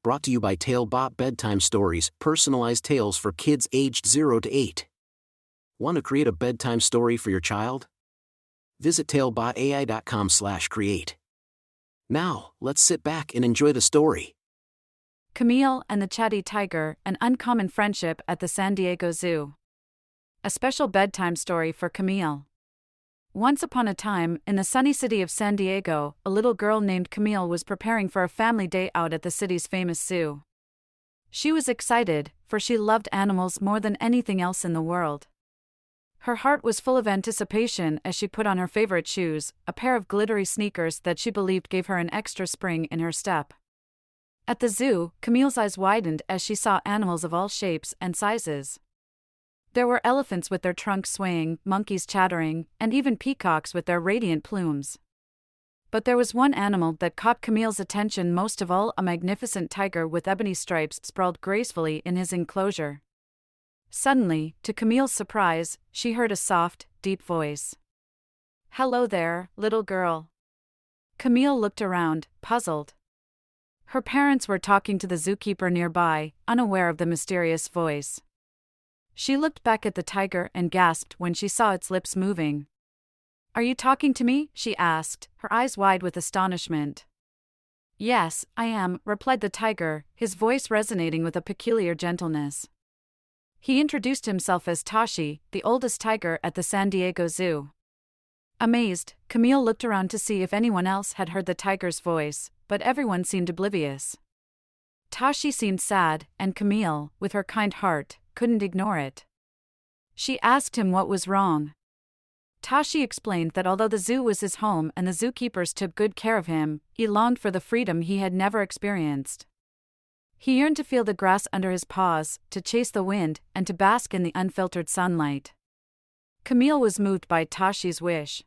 brought to you by Talebot Bedtime Stories, personalized tales for kids aged 0 to 8. Want to create a bedtime story for your child? Visit talebotai.com/create. Now, let's sit back and enjoy the story. Camille and the Chatty Tiger, an uncommon friendship at the San Diego Zoo. A special bedtime story for Camille. Once upon a time, in the sunny city of San Diego, a little girl named Camille was preparing for a family day out at the city's famous zoo. She was excited, for she loved animals more than anything else in the world. Her heart was full of anticipation as she put on her favorite shoes, a pair of glittery sneakers that she believed gave her an extra spring in her step. At the zoo, Camille's eyes widened as she saw animals of all shapes and sizes. There were elephants with their trunks swaying, monkeys chattering, and even peacocks with their radiant plumes. But there was one animal that caught Camille's attention most of all, a magnificent tiger with ebony stripes sprawled gracefully in his enclosure. Suddenly, to Camille's surprise, she heard a soft, deep voice. "Hello there, little girl." Camille looked around, puzzled. Her parents were talking to the zookeeper nearby, unaware of the mysterious voice. She looked back at the tiger and gasped when she saw its lips moving. "Are you talking to me?" she asked, her eyes wide with astonishment. "Yes, I am," replied the tiger, his voice resonating with a peculiar gentleness. He introduced himself as Tashi, the oldest tiger at the San Diego Zoo. Amazed, Camille looked around to see if anyone else had heard the tiger's voice, but everyone seemed oblivious. Tashi seemed sad, and Camille, with her kind heart, couldn't ignore it. She asked him what was wrong. Tashi explained that although the zoo was his home and the zookeepers took good care of him, he longed for the freedom he had never experienced. He yearned to feel the grass under his paws, to chase the wind, and to bask in the unfiltered sunlight. Camille was moved by Tashi's wish.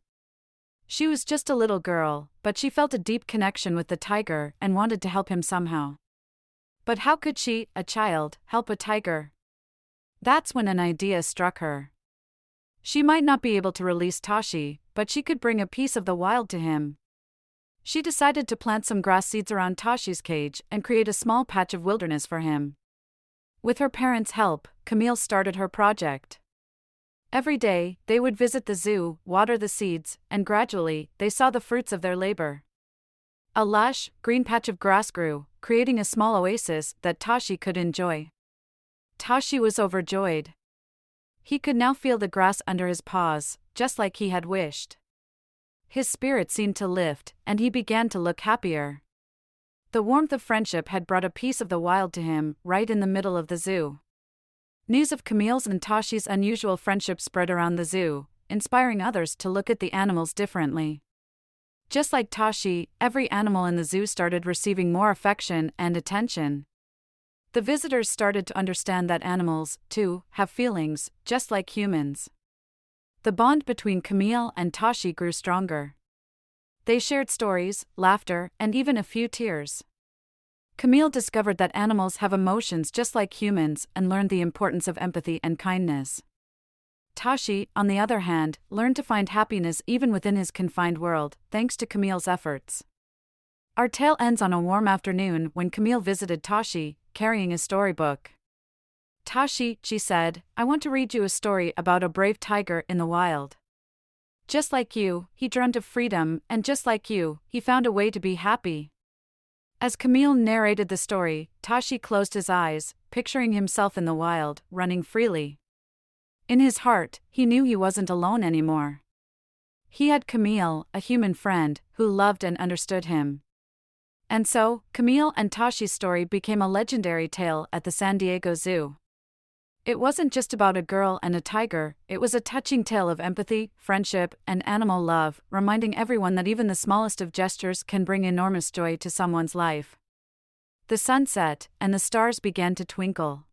She was just a little girl, but she felt a deep connection with the tiger and wanted to help him somehow. But how could she, a child, help a tiger? That's when an idea struck her. She might not be able to release Tashi, but she could bring a piece of the wild to him. She decided to plant some grass seeds around Tashi's cage and create a small patch of wilderness for him. With her parents' help, Camille started her project. Every day, they would visit the zoo, water the seeds, and gradually, they saw the fruits of their labor. A lush, green patch of grass grew, creating a small oasis that Tashi could enjoy. Tashi was overjoyed. He could now feel the grass under his paws, just like he had wished. His spirit seemed to lift, and he began to look happier. The warmth of friendship had brought a piece of the wild to him, right in the middle of the zoo. News of Camille's and Tashi's unusual friendship spread around the zoo, inspiring others to look at the animals differently. Just like Tashi, every animal in the zoo started receiving more affection and attention. The visitors started to understand that animals, too, have feelings, just like humans. The bond between Camille and Tashi grew stronger. They shared stories, laughter, and even a few tears. Camille discovered that animals have emotions just like humans and learned the importance of empathy and kindness. Tashi, on the other hand, learned to find happiness even within his confined world, thanks to Camille's efforts. Our tale ends on a warm afternoon when Camille visited Tashi, carrying a storybook. "Tashi," she said, "I want to read you a story about a brave tiger in the wild. Just like you, he dreamt of freedom, and just like you, he found a way to be happy." As Camille narrated the story, Tashi closed his eyes, picturing himself in the wild, running freely. In his heart, he knew he wasn't alone anymore. He had Camille, a human friend, who loved and understood him. And so, Camille and Tashi's story became a legendary tale at the San Diego Zoo. It wasn't just about a girl and a tiger, it was a touching tale of empathy, friendship, and animal love, reminding everyone that even the smallest of gestures can bring enormous joy to someone's life. The sun set, and the stars began to twinkle.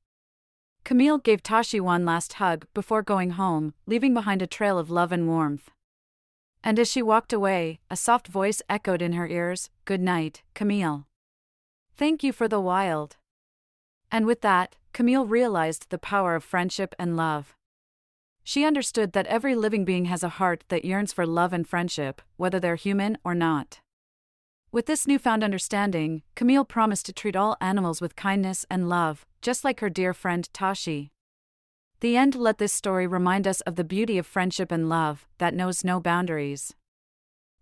Camille gave Tashi one last hug before going home, leaving behind a trail of love and warmth. And as she walked away, a soft voice echoed in her ears, "Good night, Camille. Thank you for the wild." And with that, Camille realized the power of friendship and love. She understood that every living being has a heart that yearns for love and friendship, whether they're human or not. With this newfound understanding, Camille promised to treat all animals with kindness and love, just like her dear friend Tashi. The end. Let this story remind us of the beauty of friendship and love that knows no boundaries.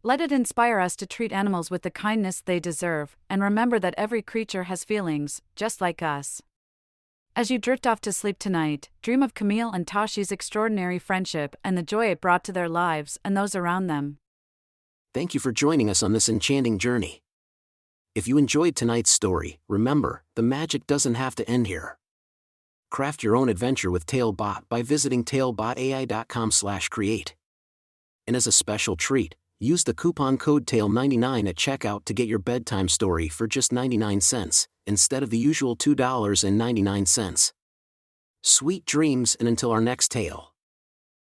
Let it inspire us to treat animals with the kindness they deserve, and remember that every creature has feelings, just like us. As you drift off to sleep tonight, dream of Camille and Tashi's extraordinary friendship and the joy it brought to their lives and those around them. Thank you for joining us on this enchanting journey. If you enjoyed tonight's story, remember, the magic doesn't have to end here. Craft your own adventure with Talebot by visiting talebotai.com/create. And as a special treat, use the coupon code TALE99 at checkout to get your bedtime story for just 99 cents, instead of the usual $2.99. Sweet dreams, and until our next tale.